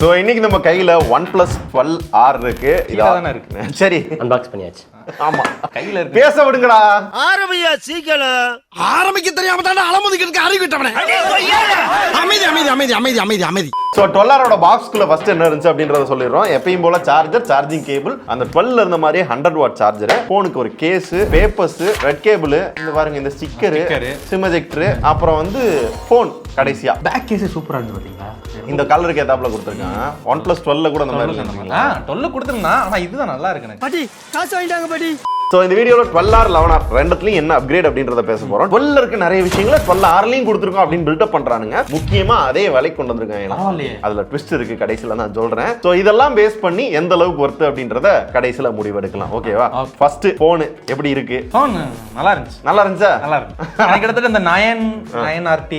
So இன்னைக்கு நம்ம கையில OnePlus 12R இருக்கு. இதானே இருக்கு. சரி அன்பாக்ஸ் பண்ணியாச்சு. ஆமா கையில இருக்கு. பேச விடுங்கடா. ஆரம்பியா சீக்கிரம். ஆரம்பிக்க தெரியாம தான அலமுதிக்கிறதுக்கு அறிவிட்டவனே. அமைதி அமைதி அமைதி அமைதி அமைதி அமைதி. சோ 12R பாக்ஸ்க்குள்ள ஃபர்ஸ்ட் என்ன இருந்துச்சு அப்படின்றத சொல்லிடுறோம். எப்பயும் போல சார்ஜர், சார்ஜிங் கேபிள், அந்த 12 இருந்த மாதிரியே 100 வாட் சார்ஜர், போனுக்கு ஒரு கேஸ், பேப்பர்ஸ், ரெட் கேபிள், இந்த பாருங்க இந்த ஸ்டிக்கர், சிம் எஜெக்டர், அப்புறம் வந்து போன் கடைசியா. பேக் கேஸ் சூப்பரா இருந்து பாத்தீங்களா? இந்த கலருக்கு ஏத்தாப்புல கொடுத்திருக்காங்க. OnePlus 12 கூட அந்த மாதிரி இருந்துச்சுங்களா? 12 கொடுத்திருந்தா, ஆனா இதுதான் நல்லா இருக்கு எனக்கு. பாட்டி காசு வாங்கிட்டாங்க பாட்டி. சோ இந்த வீடியோல 12R 11R ரெண்டுத்துலயும் என்ன அப்கிரேட் அப்படின்றத பேச போறோம். 12 இருக்கு நிறைய விஷயங்களை 12Rலயும் கொடுத்துருக்கோம் அப்படின்னு பில்டப் பண்றானுங்க. முக்கியமா அதே விலைக்கு கொண்டு வந்திருக்காங்க. அதுல ட்விஸ்ட் இருக்கு, கடைசியில நான் சொல்றேன். சோ இதெல்லாம் பேஸ் பண்ணி எந்த அளவுக்கு ஒர்த் அப்படின்றத கடைசியில முடிவெடுக்கலாம். ஓகேவா? ஃபர்ஸ்ட் போன் எப்படி இருக்கு? போன் நல்லா இருந்துச்சு. நல்லா இருந்துச்சா? நல்லா இருக்கு. எனக்கு கிட்டத்தட்ட இந்த 9RT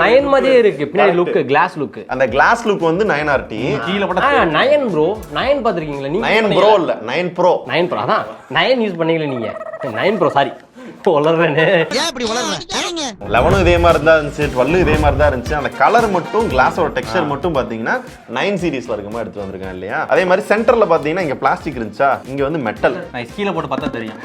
9 மாதிரியே இருக்கு. பின்னாடி லுக், கிளாஸ் லுக். அந்த கிளாஸ் லுக் வந்து 9RT. கீழ போட்டா 9 ப்ரோ. 9 பாத்துருக்கீங்களா நீங்க? 9 ப்ரோ இல்ல, 9 ப்ரோ. 9 ப்ரோ. அதான் 9 யூஸ் பண்ணீங்களா நீங்க? 9 ப்ரோ சாரி. வளர்றேனே. ஏன் இப்படி வளர்ற? 11 இதே மாதிரி தான் இருந்துச்சு, 12 இதே மாதிரி தான் இருந்துச்சு. அந்த கலர் மட்டும், கிளாஸோட டெக்ஸ்சர் மட்டும் பாத்தீங்கன்னா 9 சீரிஸ்ல இருக்குமா எடுத்து வந்திருக்காங்க இல்லையா? அதே மாதிரி சென்டர்ல பாத்தீங்கன்னா இங்க பிளாஸ்டிக் இருந்துச்சா, இங்க வந்து மெட்டல். நான் கீழ போட்டு பார்த்தா தெரியும்.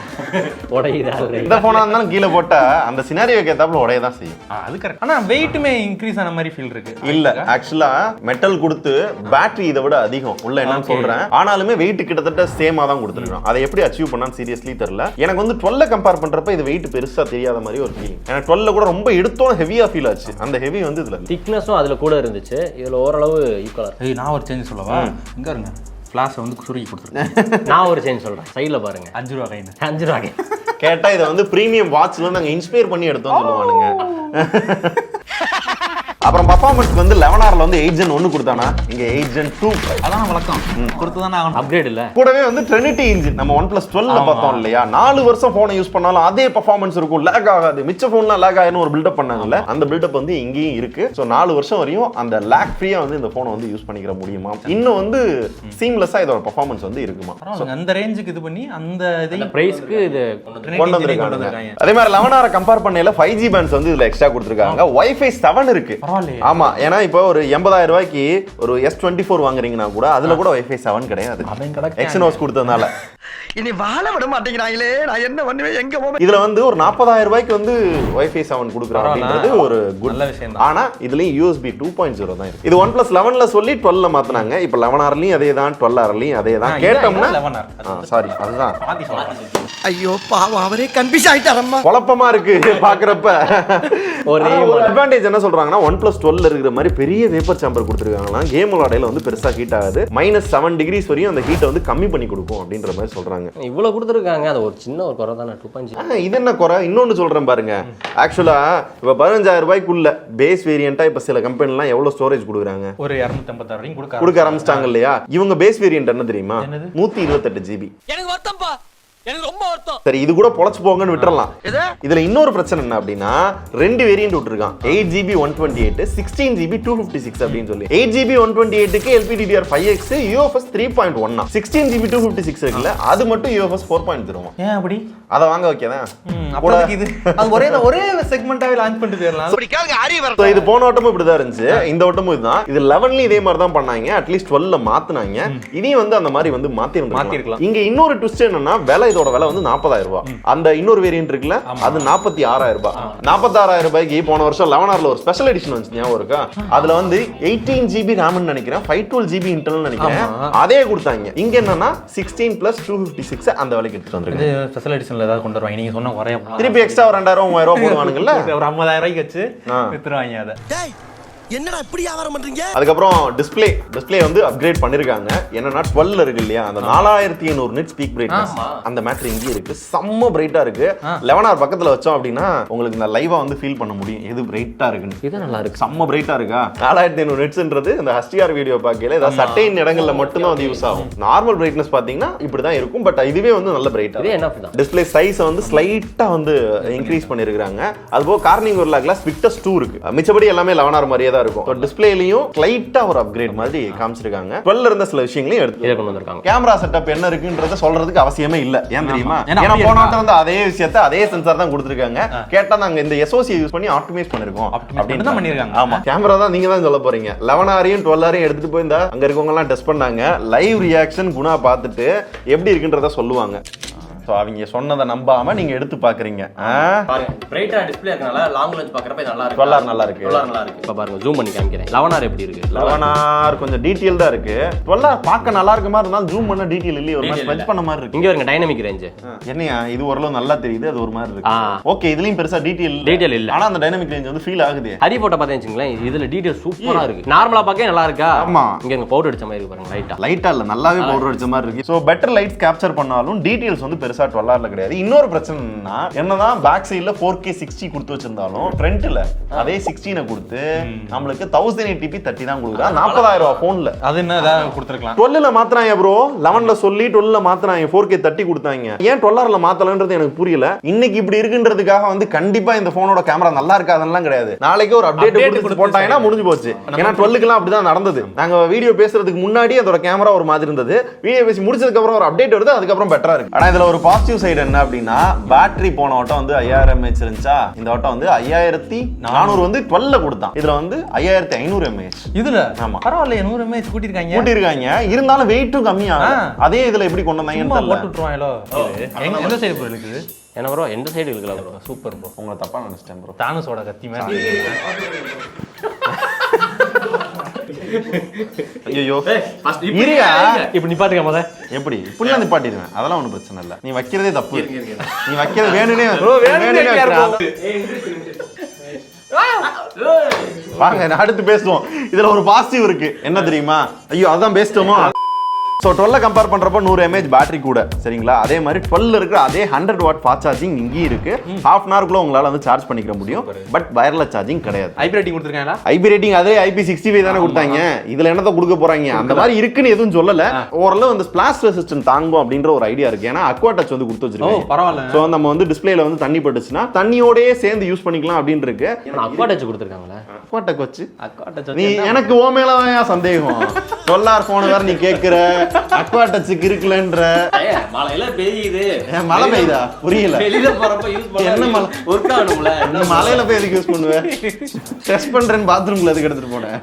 உடையுதா? இந்த போனா இருந்தாலும் கீழே போட்டா அந்த சினாரியோக்கு ஏத்தாப்புல உடைய தான் செய்யும். அது கரெக்ட். ஆனா வெயிட்டுமே இன்க்ரீஸ் ஆன மாதிரி ஃபீல் இருக்கு. இல்ல ஆக்சுவலா மெட்டல் கொடுத்து பேட்டரி இதை விட அதிகம் உள்ள என்னன்னு சொல்றேன். ஆனாலுமே வெயிட் கிட்டத்தட்ட சேமா தான் கொடுத்துருக்கோம். அதை எப்படி அச்சீவ் பண்ணான்னு சீரியஸ்லி தெரியல. எனக்கு வந்து 12 கம்பேர் பண்றப்ப இது வெயிட் பெருசா தெரியாத மாதிரி ஒரு ஃபீலிங். எனக்கு 12 கூட ரொம்ப எடுத்தோம் ஹெவியா ஃபீல் ஆச்சு. அந்த ஹெவி வந்து இதுல திக்னஸும் அதுல கூட இருந்துச்சு. இதுல ஓரளவு ஈக்குவலா. ஏய் நான் ஒரு சேஞ்ச் சொல்லவா? இங்க இருங்க. ஃபிளாஷ் வந்து சுருக்கி கொடுத்துருக்கேன். நான் ஒரு சேஞ்ச் சொல்றேன். சைடுல பாருங்க. 5 ரூபாய் கைன்னு. 5 ரூபாய். கேட்டா இதை வந்து பிரீமியம் வாட்ச்ல இருந்து நாங்க இன்ஸ்பயர் பண்ணி எடுத்தோம் சொல்லுவானுங்க. அப்புறம் பர்ஃபார்மன்ஸ்க்கு வந்து 11Rல வந்து 8 Gen 1 கொடுத்தானா, இங்க 8 Gen 2. அதான் வழக்கம். கொடுத்துதானே ஆகணும். அப்கிரேட் இல்ல. கூடவே வந்து Trinity இன்ஜின். நம்ம OnePlus 12ல பார்த்தோம் இல்லையா? 4 வருஷம் போனை யூஸ் பண்ணாலும் அதே பெர்ஃபார்மன்ஸ் இருக்கும், லாக் ஆகாது. மிச்ச போன்லாம் லாக் ஆயிரும் ஒரு பில்டப் பண்ணாங்கல்ல, அந்த பில்டப் வந்து இங்கேயும் இருக்கு. சோ 4 வருஷம் வரையும் அந்த லாக் ஃப்ரீயா வந்து இந்த போனை வந்து யூஸ் பண்ணிக்கிற முடியுமா? இன்னும் வந்து சீம்லெஸ்ஸா இதோட பெர்ஃபார்மன்ஸ் வந்து இருக்குமா? அந்த ரேஞ்சுக்கு இது பண்ணி அந்த இதை பிரைஸ்க்கு இது கொண்டு வந்திருக்காங்க. அதே மாதிரி 11R கம்பேர் பண்ணையில 5G பேண்ட்ஸ் வந்து இதுல எக்ஸ்ட்ரா கொடுத்திருக்காங்க. Wi-Fi 7 இருக்கு. ஆமா, ஏன்னா இப்போ ஒரு 80,000 ரூபாய்க்கு ஒரு S24 வாங்குறீங்கன்னா கூட அதுல கூட Wi-Fi 7 கிடையாது. Exynos கொடுத்ததுனால இனி வாழ விட மாட்டேங்கிறாங்களே, நான் என்ன பண்ணுவேன் எங்க போவேன்? இதுல வந்து ஒரு 40,000 ரூபாய்க்கு வந்து Wi-Fi 7 கொடுக்குறாங்க அப்படின்றது ஒரு நல்ல விஷயம் தான். ஆனா இதுலயும் USB 2.0 தான் இருக்கு. இது OnePlus 11ல சொல்லி 12ல மாத்துனாங்க. இப்போ 11Rலயும் அதே தான், 12Rலயும் அதே தான். கேட்டோம்னா சாரி அதுதான். ஐயோ பாவம், அவரே கன்ஃபியூஸ் ஆயிட்டாரம்மா. குழப்பமா இருக்கு பாக்குறப்ப. ஒரு அட்வான்டேஜ் என்ன சொல்றாங்கன்னா, OnePlus 12ல இருக்கிற மாதிரி பெரிய வேப்பர் சேம்பர் கொடுத்துருக்காங்கன்னா கேம் விளையாடையில வந்து பெருசா ஹீட் ஆகாது. -7 டிகிரிஸ் வரையும் அந்த ஹீட்டை வந்து கம்மி பண்ணி கொடுக்கும் அப்படின்ற மாதிரி சொல்றாங்க. இவ்வளவு கொடுத்துருக்காங்க. அது ஒரு சின்ன ஒரு குறை தானே. 2.0 இது என்ன குறை? இன்னொன்னு சொல்றேன் பாருங்க. ஆக்சுவலா இப்ப 15,000 ரூபாய்க்குள்ள பேஸ் வேரியண்டா இப்ப சில கம்பெனி எல்லாம் எவ்வளவு ஸ்டோரேஜ் கொடுக்குறாங்க? ஒரு 256 வரைக்கும் கொடுக்க ஆரம்பிச்சிட்டாங்க இல்லையா? இவங்க பேஸ் வேரியன்ட் என்ன தெரியுமா? 128 GB. எனக்கு வருத்தம்ப்பா, எனக்கு ரொம்ப வருத்தம். சரி, இது கூட பொளச்சு போங்கன்னு விட்டுறலாம். இதுல இன்னொரு பிரச்சனை என்ன அப்படின்னா, 2 வேரியன்ட் விட்டுருக்கான். 8GB 128, 16GB 256 அப்படின்னு சொல்லி. 8GB 128க்கு LPDDR5X UFS 3.1, 16GB 256 இருக்குல்ல, அது மட்டும் UFS 4.0. ஏன் அப்படி? அத வாங்க வைக்கதான். அப்போதைக்கு இது அது ஒரே செக்மெண்டாவே லான்ச் பண்ணிட்டு போயிரலாம். அப்படி கேளுங்க, அறிவு வரட்டும். இது போன வட்டமும் இப்படிதான் இருந்துச்சு, இந்த வட்டமும் இதுதான். இது 11ல இதே மாதிரி தான் பண்ணாங்க. அட்லீஸ்ட் 12ல மாத்துனாங்க. இதையும் வந்து அந்த மாதிரி வந்து மாத்திருக்கலாம். இங்க இன்னொரு ட்விஸ்ட் என்னன்னா, இதோட விலை வந்து 40,000 ரூபாய். அந்த இன்னொரு வேரியன்ட் இருக்குல்ல, அது 46,000 ரூபாய். 46,000 ரூபாய்க்கு போன வருஷம் 11Rல ஒரு ஸ்பெஷல் எடிஷன் வந்துச்சு, ஞாபகம் இருக்கா? அதுல வந்து 18GB RAM ன்னு நினைக்கிறேன், 512GB இன்டர்னல் நினைக்கிறேன், அதே கொடுத்தாங்க. இங்க என்னன்னா 16 + 256 அந்த விலைக்கு எடுத்து வந்திருக்கு. இது ஸ்பெஷல் எடிஷன்ல ஏதாவது கொண்டு வருவாங்க. நீங்க சொன்ன குறைய திருப்பி எக்ஸ்ட்ரா ஒரு 2,000 3,000 ரூபாய் போடுவானுங்கல்ல, ஒரு 50,000 ரூபாய்க்கு வச்சு வித்துருவாங்க அதை. என்னடா இப்படி வியாபாரம் பண்றீங்க? அதுக்கப்புறம் டிஸ்ப்ளே வந்து அப்கிரேட் பண்ணிருக்காங்க. என்னன்னா 12 இருக்கு இல்லையா, அந்த 4500 nits பீக் பிரைட்னஸ், அந்த மேட்டர் இங்கே இருக்கு. செம்ம பிரைட்டா இருக்கு. 11R பக்கத்துல வச்சோம் அப்படின்னா உங்களுக்கு இந்த லைவா வந்து ஃபீல் பண்ண முடியும் எது பிரைட்டா இருக்குன்னு. இது நல்லா இருக்கு. செம்ம பிரைட்டா இருக்கா? 4500 nitsன்றது இந்த HDR வீடியோ பார்க்கல ஏதாவது சட்டையின் இடங்கள்ல மட்டும் தான் வந்து யூஸ் ஆகும். நார்மல் பிரைட்னஸ் பாத்தீங்கன்னா இப்படிதான் இருக்கும். பட் இதுவே வந்து நல்ல பிரைட்டா. இது என்ன தான் டிஸ்ப்ளே சைஸ் வந்து ஸ்லைட்டா வந்து இன்க்ரீஸ் பண்ணிருக்காங்க. அதுபோக கார்னிங் ஒரு கிளாஸ் விக்டஸ் 2 இருக்கு. மிச்சபடி எல்லாமே 11R மாதிரியே தான் இருக்கும். டிஸ்பிளேலயும் ஸ்லைட்டா ஒரு அப்கிரேட் மாதிரி காமிச்சிருக்காங்க. 12 இருந்த சில விஷயங்களையும் எடுத்து கொண்டு வந்திருக்காங்க. கேமரா செட்டப் என்ன இருக்குன்றத சொல்றதுக்கு அவசியமே இல்ல. ஏன் தெரியுமா? ஏன்னா ஏன்னா போன வாரம் வந்து அதே விஷயத்தை அதே சென்சார் தான் கொடுத்திருக்காங்க. கேட்டா நாங்க இந்த SOC யூஸ் பண்ணி ஆப்டிமைஸ் பண்ணிருக்கோம் அப்படின்னு தான் பண்ணிருக்காங்க. ஆமா, கேமரா தான் நீங்க தான் சொல்ல போறீங்க. 11R-ஐயும் 12R-ஐயும் எடுத்துட்டு போய் அங்க இருக்கவங்க எல்லாம் டெஸ்ட் பண்ணாங்க. லைவ் ரியாக்ஷன் குணா பார்த்துட்டு எப்படி இருக்குன்றத சொல்லுவாங்க. சோ அவங்க சொன்னதை நம்பாம நீங்க எடுத்து பாக்குறீங்க. பாருங்க பிரைட்டா டிஸ்ப்ளே இருக்கனால லாங் ரேஞ்ச் பார்க்கறப்ப நல்லா இருக்கு. 12R நல்லா இருக்கு. 12R நல்லா இருக்கு. இப்ப பாருங்க ஜூம் பண்ணி காமிக்கிறேன். 11R எப்படி இருக்கு? 11R கொஞ்சம் டீடைல்டா இருக்கு. 12R பார்க்க நல்லா இருக்க மாதிரி இருந்தாலும் ஜூம் பண்ண டீடைல் இல்ல, ஒரு மாதிரி ஸ்பெஞ்ச் பண்ண மாதிரி இருக்கு. இங்க வருங்க டைனமிக் ரேஞ்ச். என்னையா இது ஓரளவு நல்லா தெரியுது, அது ஒரு மாதிரி இருக்கு. ஓகே, இதுலயும் பெருசா டீடைல் இல்ல. ஆனா அந்த டைனமிக் ரேஞ்ச் வந்து ஃபீல் ஆகுது. ஹரி போட்டோ பாத்தீங்கங்களேன், இதுல டீடைல் சூப்பரா இருக்கு. நார்மலா பார்க்க நல்லா இருக்கா? ஆமா. இங்க பவுடர் அடிச்ச மாதிரி இருக்கு பாருங்க. லைட்டா இல்ல, நல்லாவே பவுடர் அடிச்ச மாதிரி இருக்கு. சோ பெட்டர் லைட் கேப்சர் பண்ணாலும் டீடைல்ஸ் வந்து பெருசா 12R-ல கிடையாது. இன்னொரு பிரச்சனைனா என்னதான் பேக் சைடுல 4K 60 கொடுத்து வச்சிருந்தாலும் ஃப்ரண்ட்ல அதே 16 கொடுத்து நம்மளுக்கு 1080p 30 தான் கொடுக்குறாங்க. 40,000 ரூபாய் போன்ல. அது என்ன ஏதாவது கொடுத்துருக்கலாம். 12ல மாத்துறாங்க ப்ரோ, 11ல சொல்லி 12ல மாத்துறாங்க, 4K 30 கொடுத்தாங்க. ஏன் 12R-ல மாத்தலன்றது எனக்கு புரியல. இன்னைக்கு இப்படி இருக்குன்றதுக்காக வந்து கண்டிப்பா இந்த போனோட கேமரா நல்லா இருக்காதெல்லாம் கிடையாது. நாளைக்கு ஒரு அப்டேட் கொடுத்து போட்டாங்கன்னா முடிஞ்சு போச்சு. ஏன்னா 12க்குலாம் அப்படிதான் நடந்தது. நாங்க வீடியோ பேசுறதுக்கு முன்னாடி அதோட கேமரா ஒரு மாதிரி இருந்தது. வீடியோ பேசி முடிச்சதுக்கு அப்புறம் ஒரு அப்டேட் வருது, அதுக்கப்புறம் பெட்டரா இருக்கு. ஆனா இதுல ஒரு பாசிட்டிவ் சைடு என்ன அப்படின்னா, பேட்டரி போன வட்டம் வந்து 5000 mAh இருந்துச்சா, இந்த வட்டம் வந்து 5400 வந்து 12ல கொடுத்தான். இதுல வந்து 5500 mAh. இதுல ஆமா பரவாயில்ல, 100 mAh கூட்டிருக்காங்க. இருந்தாலும் வெயிட்டும் கம்மியா. அதே இதுல எப்படி கொண்டு வந்தாங்கன்னு தெரியல. போட்டு விட்டுருவாங்களோ. எந்த சைடு ப்ரோ இருக்குது? என்ன ப்ரோ எந்த சைடு இருக்குல ப்ரோ? Super bro. உங்களை தப்பா நினைச்சிட்டேன் ப்ரோ. தானஸோட கத்தி மாதிரி. ஐயோ இரியா இப்ப நிப்பாட்டுங்க மொத. எப்படி இப்படிலாம் நிப்பாட்டிடுவேன், அதெல்லாம் ஒன்றும் பிரச்சனை இல்லை. நீ வைக்கிறதே தப்பு. நீ வைக்கிறது வேணுனே வாங்க அடுத்து பேசுவோம். இதுல ஒரு பாசிட்டிவ் இருக்கு, என்ன தெரியுமா? ஐயோ அதான் பேசிட்டோமோ. ஸோ 12 கம்பேர் பண்ணுறப்போ 100 mAh பேட்டரி கூட, சரிங்களா? அதே மாதிரி 12 இருக்கிற அதே 100 வாட் ஃபாஸ்ட் சார்ஜிங் இங்கேயும் இருக்கு. ஹாஃப் அன் ஹவர்க்குள்ள உங்களால் வந்து சார்ஜ் பண்ணிக்க முடியும். பட் வயர்லெஸ் சார்ஜிங் கிடையாது. ஐபி ரேட்டிங் கொடுத்துருக்காங்களா? ஐபி ரேட்டிங் அதே IP65 தானே கொடுத்தாங்க. இதுல என்னத்தை கொடுக்க போறாங்க? அந்த மாதிரி இருக்குன்னு எதுவும் சொல்லல. ஓரளவு வந்து ஸ்பிளாஷ் ரெசிஸ்டன்ட் தாங்கும் அப்படின்ற ஒரு ஐடியா இருக்கு. ஏன்னா அக்வா டச் வந்து கொடுத்து வச்சிருக்காங்க. பரவாயில்ல. ஸோ நம்ம வந்து டிஸ்பிளேல வந்து தண்ணி பட்டுச்சுன்னா தண்ணியோடயே சேர்ந்து யூஸ் பண்ணிக்கலாம் அப்படின்னு இருக்கு. அக்வா டச் கொடுத்துருக்காங்களா? அக்வா டச் வச்சு நீ எனக்கு ஓ மேல சந்தேகம். 12R போன் வேற நீ கேட்கிற, அக்வா டச் இருக்குலன்ற. மழையில பெய்யுது. மழை பெய்யுதா? புரியல. வெளியில போறப்ப யூஸ் பண்ண என்ன மழை? ஒர்க் ஆகணும்ல. என்ன மழையில போய் எதுக்கு யூஸ் பண்ணுவேன்? டெஸ்ட் பண்றேன் பாத்ரூம்ல எதுக்கு எடுத்துட்டு போனேன்?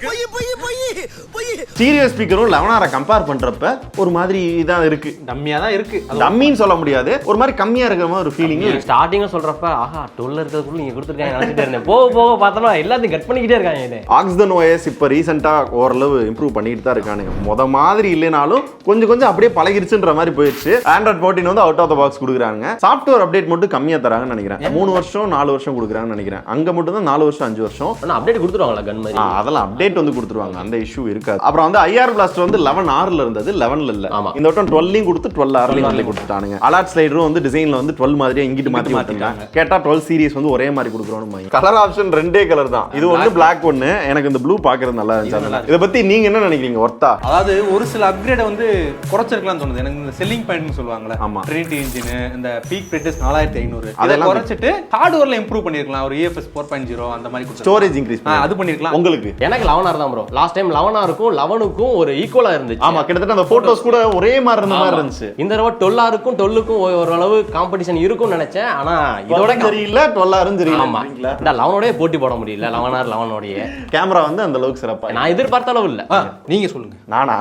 ஸ்டீரியோ ஸ்பீக்கரும் 11R கம்பேர் பண்றப்ப ஒரு மாதிரி இதான் இருக்கு. டம்மியா தான் இருக்கு. டம்மின்னு சொல்ல முடியாது, ஒரு மாதிரி கம்மியா இருக்கிற மாதிரி ஒரு ஃபீலிங் இருக்கு. ஸ்டார்டிங்ல சொல்றப்ப ஆஹா 12 இருக்கிறதுக்குள்ள நீங்க கொடுத்துருக்காங்க நினைச்சிட்டே இருந்தேன். போக போக பார்த்தா எல்லாத்தையும் கட் பண்ணிக்கிட்டே இருக்காங்க. இது ஆக்சிஜன் OS இப்ப ரீசெண்டா ஓரளவு இம்ப்ரூவ் பண்ணிட்டு தான் இருக்கானுங்க. முத மாதிரி இல்லைனாலும் கொஞ்சம் கொஞ்சம் அப்படியே பழகிருச்சுன்ற மாதிரி போயிடுச்சு. Android 14 வந்து அவுட் ஆஃப் த பாக்ஸ் கொடுக்குறாங்க. சாஃப்ட்வேர் அப்டேட் மட்டும் கம்மியா தராங்கன்னு நினைக்கிறேன். 3 வருஷம் 4 வருஷம் கொடுக்குறாங்கன்னு நினைக்கிறேன். அங்க மட்டும் தான் 4 வருஷம் 5 வருஷம். ஆனா அப்டேட் கொடுத்துருவாங்களா கன் மாதிரி? அதெல்லாம் அப்டேட் வந்து கொடுத்துருவாங்க, அந்த இஷ்யூ இருக்காது. அப்புறம் வந்து IR பிளாஸ்டர் வந்து 11R-ல இருந்தது, 11ல இல்ல. இந்த வட்டம் 12லையும் கொடுத்து 12R-லையும் கொடுத்துட்டானுங்க. அலர்ட் ஸ்லைடரும் வந்து டிசைன்ல வந்து 12 மாதிரியே இங்கிட்டு மாத்தி மாத்திட்டாங்க. கேட்டா 12 சீரிஸ் வந்து ஒரே மாதிரி கொடுக்குறோம். கலர் ஆப்ஷன் 2 கலர் தான். இது ஒன்னு பிளாக் ஒன்னு. எனக்கு இந்த ப்ளூ பாக்குறது நல்லா இருந்துச்சு. இத பத்தி நீங்க என்ன நினைக்கிறீங்க? ஒர்த்தா? அதாவது ஒரு சில அப்கிரேட் வந்து குறைச்சிருக்கலாம்னு தோணுது எனக்கு. இந்த செல்லிங் பாயிண்ட்னு சொல்லுவாங்கல, ட்ரினிட்டி இன்ஜின், இந்த பீக் பிரைட்னஸ் 4500 அதெல்லாம் குறைச்சிட்டு ஹார்ட்வேர்ல இம்ப்ரூவ் பண்ணிருக்கலாம். ஒரு EFS 4.0 அந்த மாதிரி ஸ்டோரேஜ் இன்கிரீஸ் அது பண்ணிருக்கலாம். உங்களுக்கு எனக்கு 11R தான் ப்ரோ. லாஸ்ட் டைம் 11R-க்கும் 11க்கும் ஒரு ஈக்குவலா இருந்துச்சு. ஆமா, கிட்டத்தட்ட அந்த போட்டோஸ் கூட ஒரே மாதிரி இருந்த மாதிரி இருந்துச்சு. இந்த தடவை 12R-க்கும் 12க்கும் ஓரளவு காம்படிஷன் இருக்கும்னு நினைச்சேன். ஆனா இதோட தெரியல, 12R-ம் தெரியல. ஆமா, இந்த 11ஓடயே போட்டி போட முடியல. 11R 11ஓடயே கேமரா வந்து அந்த அளவுக்கு சிறப்பா நான் எதிர்பார்த்த அளவு இல்ல. நீங்க சொல்லுங்க. நானா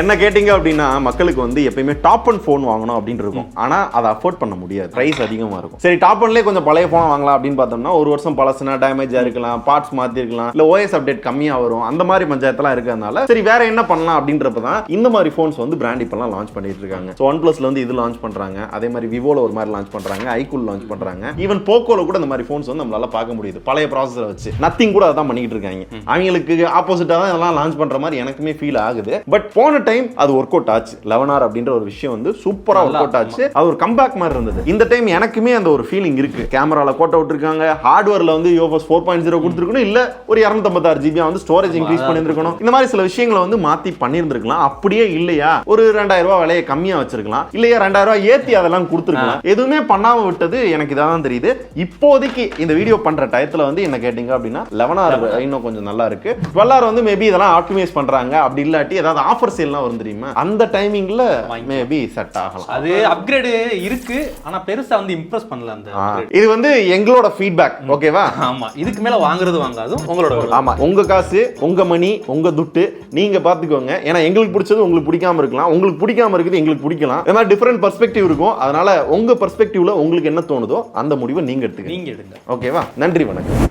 என்ன கேட்டீங்க அப்படின்னா, மக்களுக்கு வந்து எப்பயுமே டாப் அண்ட் போன் வாங்கணும் அப்படின்னு இருக்கும். ஆனா அதை அஃபோர்ட் பண்ண முடியாது, பிரைஸ் அதிகமா இருக்கும். சரி, டாப் அண்ட்லயே கொஞ்சம் பழைய போன் வாங்கலாம் அப்படின்னு பார்த்தோம்னா ஒரு வருஷம் பழசுனா டேமேஜா இருக்கலாம், பார்ட்ஸ் மாத்தி இருக்கலாம், இல்ல OS அப்டேட் கம்மியா வரும். அந்த மாதிரி பஞ்சாயத்தெல்லாம் இருக்கிறதுனால சரி வேற என்ன பண்ணலாம் அப்படின்றப்பதான் இந்த மாதிரி போன்ஸ் வந்து பிராண்ட் இப்பெல்லாம் லான்ச் பண்ணிட்டு இருக்காங்க. ஸோ OnePlusல வந்து இது லான்ச் பண்றாங்க, அதே மாதிரி விவோல ஒரு மாதிரி லான்ச் பண்றாங்க, ஐக்கூல் லான்ச் பண்றாங்க, ஈவன் போக்கோல கூட இந்த மாதிரி போன்ஸ் வந்து நம்மளால பார்க்க முடியுது. பழைய ப்ராசஸரை வச்சு நத்திங் கூட அதான் பண்ணிட்டு இருக்காங்க. அவங்களுக்கு ஆப்போசிட்டா தான் இதெல்லாம் லான்ச் பண்ற மாதிரி எனக்குமே ஃபீல் ஆகுது. பட் போன டைம் அது ஒர்க் அவுட் ஆச்சு. 11R அப்படின்ற ஒரு விஷயம் வந்து சூப்பரா ஒர்க் அவுட் ஆச்சு. அது ஒரு கம்பேக் மாதிரி இருந்தது. இந்த டைம் எனக்குமே அந்த ஒரு ஃபீலிங் இருக்கு. கேமரால கோட் அவுட் இருக்காங்க, ஹார்ட்வேர்ல வந்து UFS 4.0 கொடுத்துருக்கணும், இல்ல ஒரு 256 GB வந்து ஸ்டோரேஜ் இன்க்ரீஸ் பண்ணிருக்கணும். இந்த மாதிரி சில விஷயங்களை வந்து மாத்தி பண்ணிருந்திருக்கலாம். அப்படியே இல்லையா ஒரு 2000 ரூபாய் விலையை கம்மியா வச்சிருக்கலாம், இல்லையா 2000 ரூபாய் ஏத்தி அதெல்லாம் கொடுத்துருக்கலாம். எதுவுமே பண்ணாம விட்டது எனக்கு இதான் தெரியுது. இப்போதைக்கு இந்த வீடியோ பண்ற டயத்துல வந்து என்ன கேட்டீங்க அப்படின்னா 11R இன்னும் கொஞ்சம் நல்லா இருக்கு. 12R வந்து மேபி இதெல்லாம் ஆப்டிமைஸ் பண்றாங்க. அப்படி இல்லாட்டி ஏதாவது ஆஃபர் சேல்லாம் வரும் தெரியுமா, அந்த டைமிங்ல மேபி செட் ஆகலாம். அது அப்கிரேட் இருக்கு, ஆனா பெருசா வந்து இம்ப்ரெஸ் பண்ணல அந்த upgrade. இது வந்து எங்களோட ஃபீட்பேக், ஓகேவா? ஆமா, இதுக்கு மேல வாங்குறது வாங்காதும் உங்களோட. ஆமா, உங்க காசு, உங்க மணி, உங்க துட்டு, நீங்க பாத்துக்கோங்க. ஏன்னா எங்களுக்கு பிடிச்சது உங்களுக்கு பிடிக்காம இருக்கலாம், உங்களுக்கு பிடிக்காம இருக்குது எங்களுக்கு பிடிக்கலாம். இந்த மாதிரி டிஃபரெண்ட் பெர்ஸ்பெக்டிவ் இருக்கும். அதனால உங்க பெர்ஸ்பெக்டிவ்ல உங்களுக்கு என்ன தோணுதோ அந்த முடிவை நீங்க எடுத்துங்க. நீங்க எடுங்க. ஓகேவா? நன்றி, வணக்கம்.